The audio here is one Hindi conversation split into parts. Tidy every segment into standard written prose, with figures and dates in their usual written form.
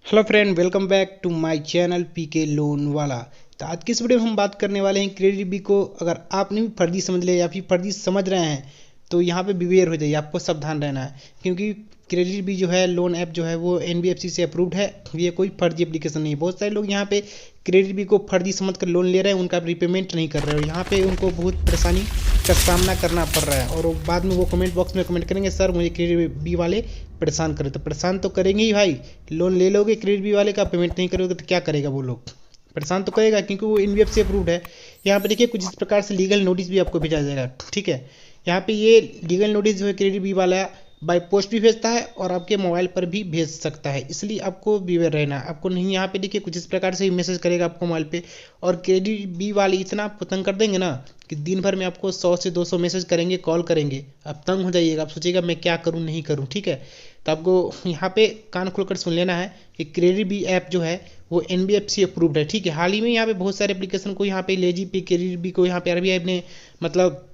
Hello friend, welcome back to my channel PK loan वाला। तो आज की इस वीडियो में हम बात करने वाले हैं क्रेडिट बी को अगर आपने भी फर्जी समझ लिया या फिर फर्जी समझ रहे हैं तो यहाँ पे बिवेयर हो जाइए, आपको सावधान रहना है। क्योंकि क्रेडिट बी जो है लोन ऐप जो है वो एनबीएफसी से अप्रूव्ड है, ये कोई फर्जी एप्लीकेशन नहीं है। बहुत सारे लोग यहाँ पे क्रेडिट बी को फर्जी समझ कर लोन ले रहे हैं, उनका रिपेमेंट नहीं कर रहे हैं और यहाँ पे उनको बहुत परेशानी का सामना करना पड़ रहा है। और बाद में वो कमेंट बॉक्स में कमेंट करेंगे, सर मुझे क्रेडिट बी वाले परेशान करे। तो परेशान तो करेंगे ही भाई, लोन ले लोगे क्रेडिट बी वाले का, पेमेंट नहीं करोगे तो क्या करेगा वो लोग, परेशान तो करेगा क्योंकि वो एनबीएफसी अप्रूव्ड है। यहाँ पे देखिए कुछ इस प्रकार से लीगल नोटिस भी आपको भेजा जाएगा, ठीक है। यहाँ पे ये लीगल नोटिस जो है क्रेडिट बी वाला बाय पोस्ट भी भेजता है और आपके मोबाइल पर भी भेज सकता है, इसलिए आपको बिवेयर रहना है। आपको नहीं, यहाँ पे देखिए कुछ इस प्रकार से मैसेज करेगा आपको मोबाइल पे, और क्रेडिट बी वाले इतना आपको तंग कर देंगे ना कि दिन भर में आपको 100 से 200 मैसेज करेंगे, कॉल करेंगे। आप तंग हो जाइएगा, आप सोचिएगा मैं क्या करूँ नहीं करूँ, ठीक है। तो आपको यहाँ पे कान खोलकर सुन लेना है कि क्रेडिट बी ऐप जो है वो एनबीएफसी अप्रूव्ड है, ठीक है। हाल ही में यहाँ पे बहुत सारे एप्लीकेशन को यहाँ पे लेजी पे क्रेडिट बी को यहाँ पे आरबीआई ने मतलब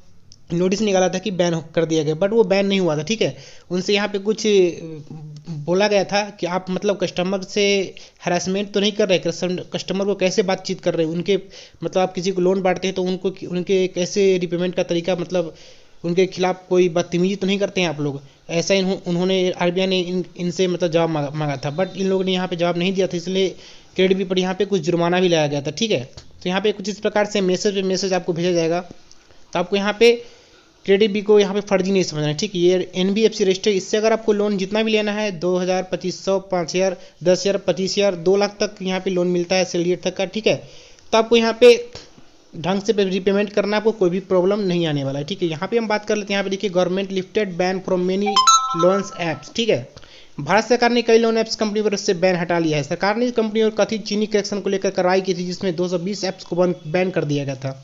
नोटिस निकाला था कि बैन कर दिया गया, बट वो बैन नहीं हुआ था, ठीक है। उनसे यहाँ पे कुछ बोला गया था कि आप मतलब कस्टमर से हरासमेंट तो नहीं कर रहे, कस्टमर को कैसे बातचीत कर रहे हैं उनके, मतलब आप किसी को लोन बांटते हैं तो उनको उनके कैसे रिपेमेंट का तरीका, मतलब उनके खिलाफ कोई बदतमीजी तो नहीं करते हैं आप लोग, ऐसा उन्होंने आरबीआई ने इनसे मतलब जवाब मांगा था। बट इन लोगों ने यहाँ पे जवाब नहीं दिया था, इसलिए क्रेडिट बी पर यहाँ पे कुछ जुर्माना भी लगाया गया था, ठीक है। तो यहाँ पे कुछ इस प्रकार से मैसेज पे मैसेज आपको भेजा जाएगा। तो आपको यहाँ पे क्रेडिट बी को यहाँ पे फर्जी नहीं समझना है, ठीक है। ये एनबीएफसी रजिस्टर, इससे अगर आपको लोन जितना भी लेना है 2000, 2500, 5000, 10,000, 25,000, 2 लाख तक यहाँ पे लोन मिलता है सैलरी तक का, ठीक है। तो आपको यहाँ पे ढंग से रिपेमेंट करना, आपको कोई भी प्रॉब्लम नहीं आने वाला है, ठीक है। यहाँ पे हम बात कर लेते हैं, यहाँ पे देखिए government lifted ban from many loans apps, ठीक है। भारत सरकार ने कई लोन ऐप्स कंपनी पर उससे बैन हटा लिया है। सरकार ने इस कंपनी और कथित चीनी करेक्शन को लेकर कार्रवाई की थी, जिसमें 220 ऐप्स को बैन कर दिया गया था।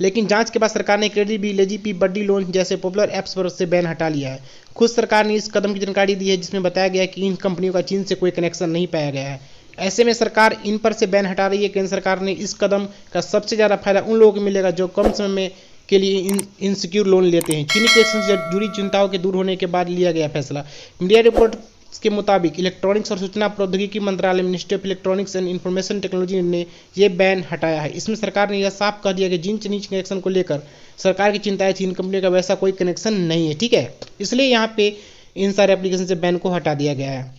लेकिन जांच के बाद सरकार ने क्रेडिट बी, लेजी पी, बड्डी लोन जैसे पॉपुलर ऐप्स पर उससे बैन हटा लिया है। खुद सरकार ने इस कदम की जानकारी दी है, जिसमें बताया गया है कि इन कंपनियों का चीन से कोई कनेक्शन नहीं पाया गया है। ऐसे में सरकार इन पर से बैन हटा रही है। केंद्र सरकार ने इस कदम का सबसे ज़्यादा फायदा उन लोगों को मिलेगा जो कम समय में के लिए इनसिक्योर लोन लेते हैं। चीनी कनेक्शन से जुड़ी चिंताओं के दूर होने के बाद लिया गया फैसला। मीडिया रिपोर्ट के मुताबिक इलेक्ट्रॉनिक्स और सूचना प्रौद्योगिकी मंत्रालय, ministry of electronics and information technology ने ये बैन हटाया है। इसमें सरकार ने यह साफ कह दिया कि जिन चीनी कनेक्शन को लेकर सरकार की चिंता है, चीन कंपनी का वैसा कोई कनेक्शन नहीं है, ठीक है। इसलिए यहाँ पे इन सारे एप्लीकेशन से बैन को हटा दिया गया है।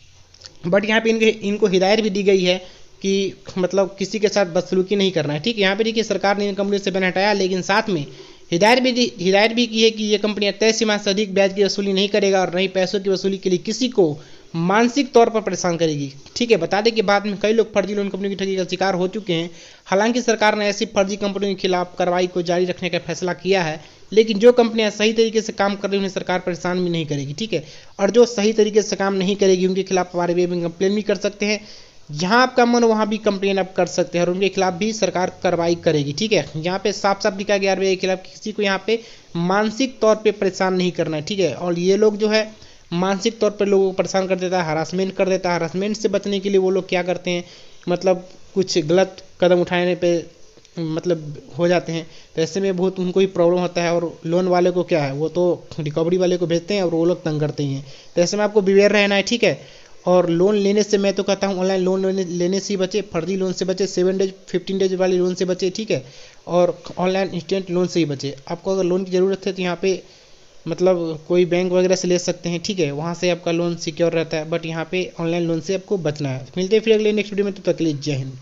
बट यहाँ पे इनको हिदायत भी दी गई है कि मतलब किसी के साथ बदसलूकी नहीं करना है, ठीक है। यहाँ पे देखिए सरकार ने इन कंपनियों से बैन हटाया, लेकिन साथ में हिदायत भी की है कि ये कंपनियां तय सीमा से अधिक ब्याज की वसूली नहीं करेगा और नहीं पैसों की वसूली के लिए किसी को मानसिक तौर पर परेशान करेगी, ठीक है। बता दें कि बाद में कई लोग फर्जी लोन कंपनियों की ठगी का शिकार हो चुके हैं। हालांकि सरकार ने ऐसी फर्जी कंपनियों के खिलाफ कार्रवाई को जारी रखने का फैसला किया है, लेकिन जो कंपनियां सही तरीके से काम कर रही हैं उन्हें सरकार परेशान भी नहीं करेगी, ठीक है। और जो सही तरीके से काम नहीं करेगी उनके खिलाफ आरबीआई में कंप्लेन भी कर सकते हैं। जहां आपका मन वहां भी कंप्लेन आप कर सकते हैं और उनके खिलाफ भी सरकार कार्रवाई करेगी, ठीक है। यहाँ पे साफ साफ लिखा गया आरबीआई के खिलाफ किसी को यहाँ पे मानसिक तौर पे परेशान नहीं करना है, ठीक है। और ये लोग जो है मानसिक तौर पर लोगों को परेशान कर देता है, हरासमेंट कर देता है। हरासमेंट से बचने के लिए वो लोग क्या करते हैं, मतलब कुछ गलत कदम उठाने पे मतलब हो जाते हैं, तो ऐसे में बहुत उनको ही प्रॉब्लम होता है। और लोन वाले को क्या है, वो तो रिकवरी वाले को भेजते हैं और वो लोग तंग करते हैं। तो ऐसे में आपको बिवेयर रहना है, ठीक है। और लोन लेने से मैं तो कहता हूँ ऑनलाइन लोन लेने से ही बचे, फर्जी लोन से बचे, 7 डेज 15 डेज वाले लोन से बचे, ठीक है। और ऑनलाइन इंस्टेंट लोन से ही बचे। आपको अगर लोन की ज़रूरत है तो यहाँ पे मतलब कोई बैंक वगैरह से ले सकते हैं, ठीक है। वहाँ से आपका लोन सिक्योर रहता है, बट यहाँ पे ऑनलाइन लोन से आपको बचना है। मिलते हैं फिर अगले नेक्स्ट वीडियो में, तो तक के लिए जय हिंद।